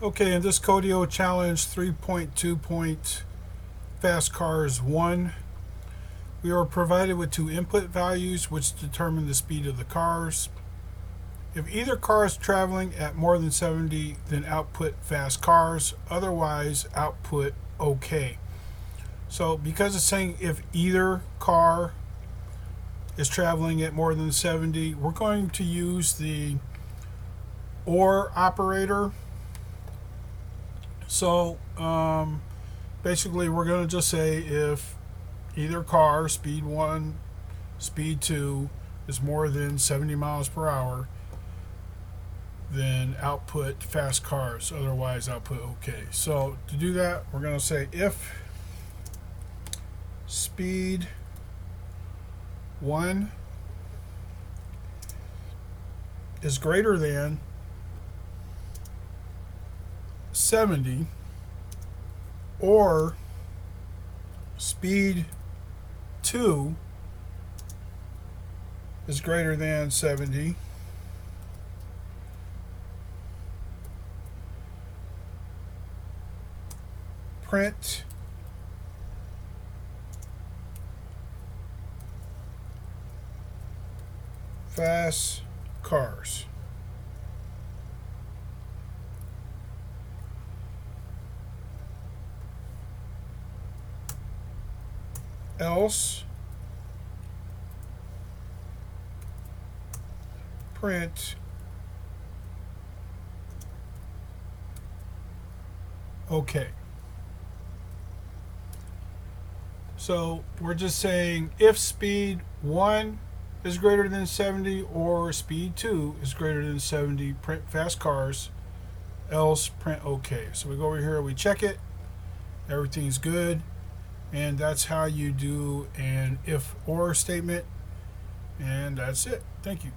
Okay, in this Codio Challenge 3.2 Fast Cars 1, we are provided with two input values which determine the speed of the cars. If either car is traveling at more than 70, then output fast cars, otherwise output OK. So because it's saying if either car is traveling at more than 70, we're going to use the OR operator. So basically we're going to just say if either car, speed 1, speed 2, is more than 70 miles per hour, then output fast cars, otherwise output OK. So to do that, we're going to say if speed 1 is greater than 70, or speed 2 is greater than 70, print fast cars. Else print OK. So we're just saying if speed 1 is greater than 70 or speed 2 is greater than 70, print fast cars, else print OK. So we go over here, we check it, everything's good, and that's how you do an if or statement, and that's it. Thank you.